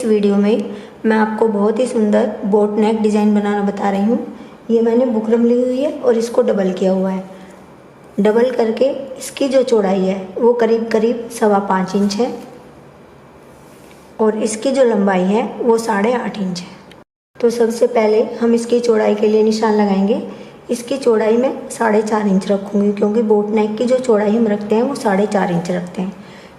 इस वीडियो में मैं आपको बहुत ही सुंदर बोट नेक डिज़ाइन बनाना बता रही हूँ। ये मैंने बुकरम ली हुई है और इसको डबल किया हुआ है। डबल करके इसकी जो चौड़ाई है वो करीब करीब 5.25 इंच है और इसकी जो लंबाई है वो 8.5 इंच है। तो सबसे पहले हम इसकी चौड़ाई के लिए निशान लगाएंगे। इसकी चौड़ाई मैं 4.5 इंच रखूँगी क्योंकि बोट नेक की जो चौड़ाई हम रखते हैं वो 4.5 इंच रखते हैं।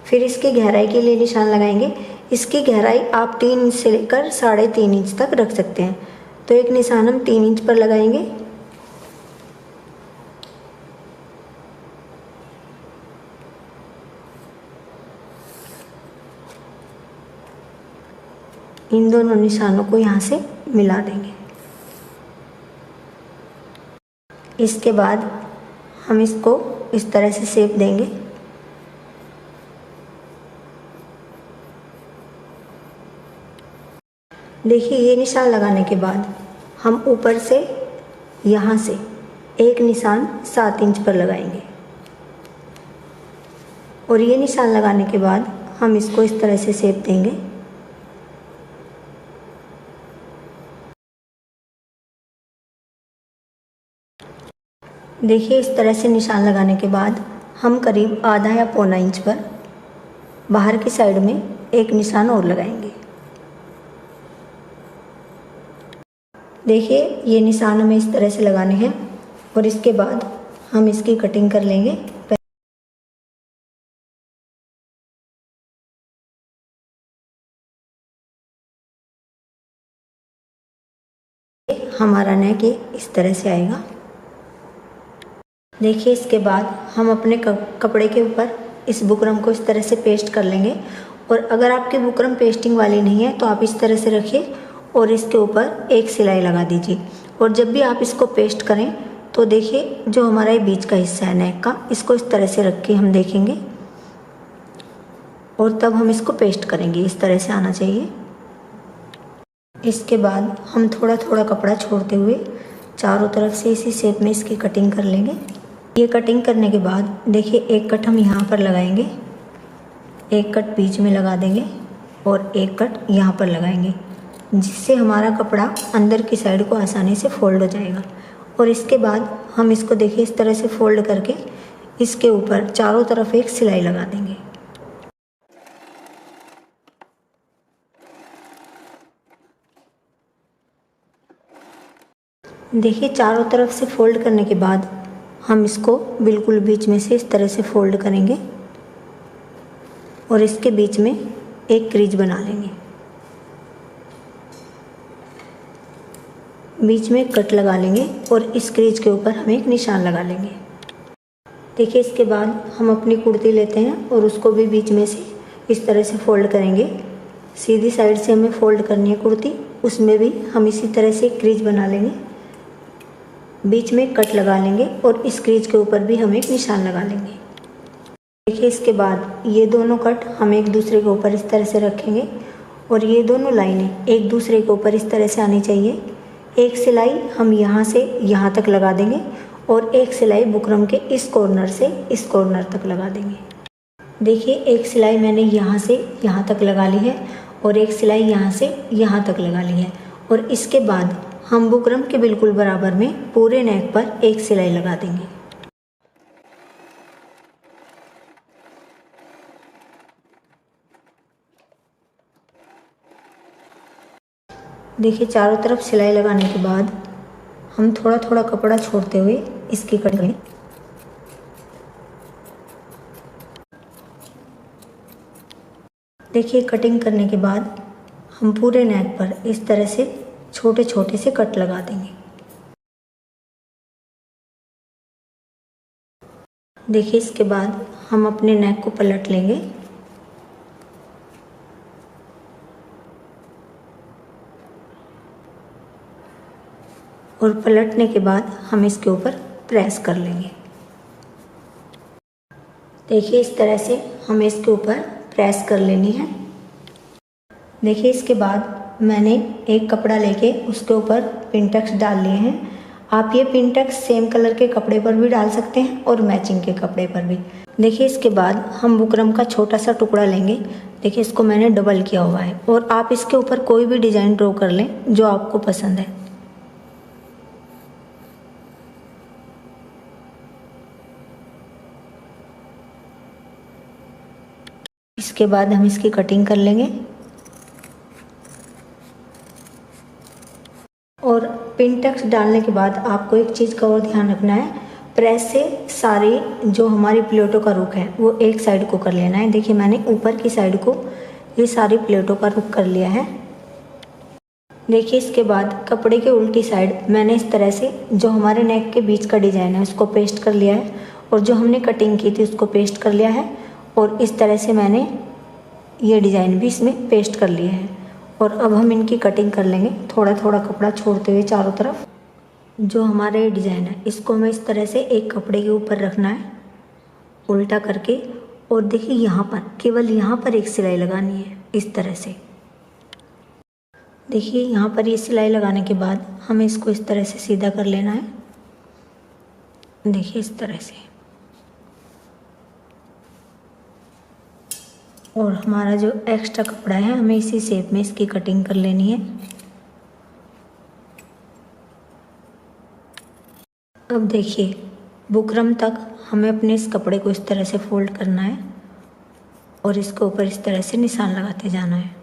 फिर इसकी गहराई के लिए निशान लगाएंगे। इसकी गहराई आप 3 इंच से लेकर 3.5 इंच तक रख सकते हैं। तो एक निशान हम 3 इंच पर लगाएंगे। इन दोनों निशानों को यहाँ से मिला देंगे। इसके बाद हम इसको इस तरह से शेप देंगे। देखिए, ये निशान लगाने के बाद हम ऊपर से यहाँ से एक निशान 7 इंच पर लगाएंगे और ये निशान लगाने के बाद हम इसको इस तरह से शेप देंगे। देखिए, इस तरह से निशान लगाने के बाद हम करीब आधा या पौना इंच पर बाहर की साइड में एक निशान और लगाएंगे। देखिए, ये निशान हमें इस तरह से लगाने हैं और इसके बाद हम इसकी कटिंग कर लेंगे। हमारा नेक इस तरह से आएगा। देखिए, इसके बाद हम अपने कपड़े के ऊपर इस बुकरम को इस तरह से पेस्ट कर लेंगे। और अगर आपकी बुकरम पेस्टिंग वाली नहीं है तो आप इस तरह से रखिए और इसके ऊपर एक सिलाई लगा दीजिए। और जब भी आप इसको पेस्ट करें तो देखिए, जो हमारा ये बीच का हिस्सा है नेक का, इसको इस तरह से रख के हम देखेंगे और तब हम इसको पेस्ट करेंगे। इस तरह से आना चाहिए। इसके बाद हम थोड़ा थोड़ा कपड़ा छोड़ते हुए चारों तरफ से इसी शेप में इसकी कटिंग कर लेंगे। ये कटिंग करने के बाद देखिए, एक कट हम यहाँ पर लगाएंगे, एक कट बीच में लगा देंगे और एक कट यहाँ पर लगाएंगे, जिससे हमारा कपड़ा अंदर की साइड को आसानी से फोल्ड हो जाएगा। और इसके बाद हम इसको देखिए इस तरह से फोल्ड करके इसके ऊपर चारों तरफ एक सिलाई लगा देंगे। देखिए, चारों तरफ से फोल्ड करने के बाद हम इसको बिल्कुल बीच में से इस तरह से फोल्ड करेंगे और इसके बीच में एक क्रीज बना लेंगे। बीच में कट लगा लेंगे और इस क्रीज के ऊपर हम एक निशान लगा लेंगे। देखिए, इसके बाद हम अपनी कुर्ती लेते हैं और उसको भी बीच में से इस तरह से फोल्ड करेंगे। सीधी साइड से हमें फोल्ड करनी है कुर्ती, उसमें भी हम इसी तरह से क्रीज बना लेंगे, बीच में कट लगा लेंगे और इस क्रीज के ऊपर भी हम एक निशान लगा लेंगे। देखिए, इसके बाद ये दोनों कट हम एक दूसरे के ऊपर इस तरह से रखेंगे और ये दोनों लाइनें एक दूसरे के ऊपर इस तरह से आनी चाहिए। एक सिलाई हम यहाँ से यहाँ तक लगा देंगे और एक सिलाई बुकरम के इस कॉर्नर से इस कॉर्नर तक लगा देंगे। देखिए, एक सिलाई मैंने यहाँ से यहाँ तक लगा ली है और एक सिलाई यहाँ से यहाँ तक लगा ली है। और इसके बाद हम बुकरम के बिल्कुल बराबर में पूरे नेक पर एक सिलाई लगा देंगे। देखिए, चारों तरफ सिलाई लगाने के बाद हम थोड़ा थोड़ा कपड़ा छोड़ते हुए इसकी कटिंग करें। देखिए, कटिंग करने के बाद हम पूरे नेक पर इस तरह से छोटे छोटे से कट लगा देंगे। देखिए, इसके बाद हम अपने नेक को पलट लेंगे और पलटने के बाद हम इसके ऊपर प्रेस कर लेंगे। देखिए, इस तरह से हमें इसके ऊपर प्रेस कर लेनी है। देखिए, इसके बाद मैंने एक कपड़ा लेके उसके ऊपर पिनटक्स डाल लिए हैं। आप ये पिनटक्स सेम कलर के कपड़े पर भी डाल सकते हैं और मैचिंग के कपड़े पर भी। देखिए, इसके बाद हम बुकरम का छोटा सा टुकड़ा लेंगे देखिए इसको मैंने डबल किया हुआ है। और आप इसके ऊपर कोई भी डिज़ाइन ड्रॉ कर लें जो आपको पसंद है। इसके बाद हम इसकी कटिंग कर लेंगे। और पिन टक्स डालने के बाद आपको एक चीज़ का और ध्यान रखना है, प्रेस से सारी जो हमारी प्लेटों का रुख है वो एक साइड को कर लेना है। देखिए मैंने ऊपर की साइड को ये सारी प्लेटों का रुख कर लिया है। देखिए इसके बाद कपड़े के उल्टी साइड मैंने इस तरह से जो हमारे नेक के बीच का डिज़ाइन है उसको पेस्ट कर लिया है, और जो हमने कटिंग की थी उसको पेस्ट कर लिया है, और इस तरह से मैंने ये डिज़ाइन भी इसमें पेस्ट कर लिया है। और अब हम इनकी कटिंग कर लेंगे, थोड़ा थोड़ा कपड़ा छोड़ते हुए चारों तरफ। जो हमारा ये डिज़ाइन है इसको हमें इस तरह से एक कपड़े के ऊपर रखना है उल्टा करके, और देखिए यहाँ पर केवल यहाँ पर एक सिलाई लगानी है इस तरह से। देखिए यहाँ पर ये सिलाई लगाने के बाद हमें इसको इस तरह से सीधा कर लेना है। देखिए इस तरह से। और हमारा जो एक्स्ट्रा कपड़ा है हमें इसी शेप में इसकी कटिंग कर लेनी है। अब देखिए बुकरम तक हमें अपने इस कपड़े को इस तरह से फोल्ड करना है और इसके ऊपर इस तरह से निशान लगाते जाना है।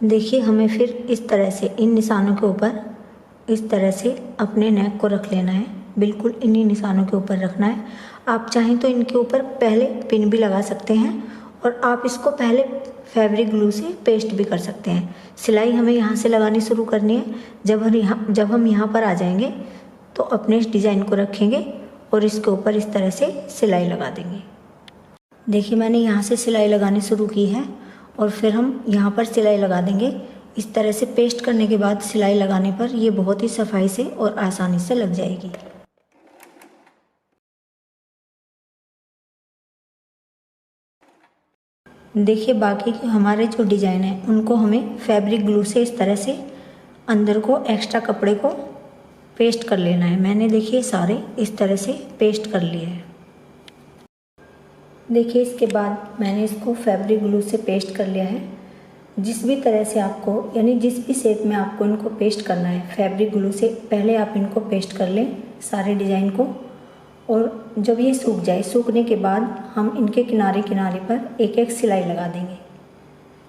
देखिए हमें फिर इस तरह से इन निशानों के ऊपर इस तरह से अपने नेक को रख लेना है, बिल्कुल इन्हीं निशानों के ऊपर रखना है। आप चाहें तो इनके ऊपर पहले पिन भी लगा सकते हैं, और आप इसको पहले फैब्रिक ग्लू से पेस्ट भी कर सकते हैं। सिलाई हमें यहाँ से लगानी शुरू करनी है। जब हम यहाँ पर आ जाएंगे तो अपने इस डिज़ाइन को रखेंगे और इसके ऊपर इस तरह से सिलाई लगा देंगे। देखिए मैंने यहाँ से सिलाई लगानी शुरू की है, और फिर हम यहाँ पर सिलाई लगा देंगे। इस तरह से पेस्ट करने के बाद सिलाई लगाने पर ये बहुत ही सफाई से और आसानी से लग जाएगी। देखिए बाकी के हमारे जो डिज़ाइन है उनको हमें फैब्रिक ग्लू से इस तरह से अंदर को एक्स्ट्रा कपड़े को पेस्ट कर लेना है। मैंने देखिए सारे इस तरह से पेस्ट कर लिए हैं। देखिए इसके बाद मैंने इसको फैब्रिक ग्लू से पेस्ट कर लिया है। जिस भी तरह से आपको, यानी जिस भी शेप में आपको इनको पेस्ट करना है, फैब्रिक ग्लू से पहले आप इनको पेस्ट कर लें सारे डिज़ाइन को। और जब ये सूख जाए, सूखने के बाद हम इनके किनारे किनारे पर एक एक सिलाई लगा देंगे।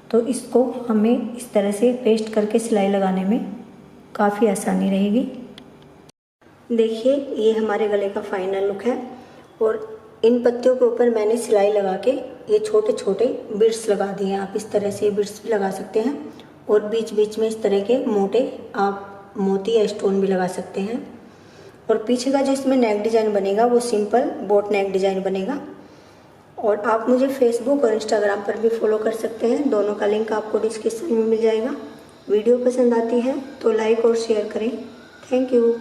तो इसको हमें इस तरह से पेस्ट करके सिलाई लगाने में काफ़ी आसानी रहेगी। देखिए ये हमारे गले का फाइनल लुक है, और इन पत्तियों के ऊपर मैंने सिलाई लगा के ये छोटे छोटे बिट्स लगा दिए हैं। आप इस तरह से बिट्स भी लगा सकते हैं, और बीच बीच में इस तरह के मोटे आप मोती या स्टोन भी लगा सकते हैं। और पीछे का जो इसमें नेक डिज़ाइन बनेगा वो सिंपल बोट नेक डिज़ाइन बनेगा। और आप मुझे फेसबुक और इंस्टाग्राम पर भी फॉलो कर सकते हैं, दोनों का लिंक आपको डिस्क्रिप्शन में मिल जाएगा। वीडियो पसंद आती है तो लाइक और शेयर करें। Thank you.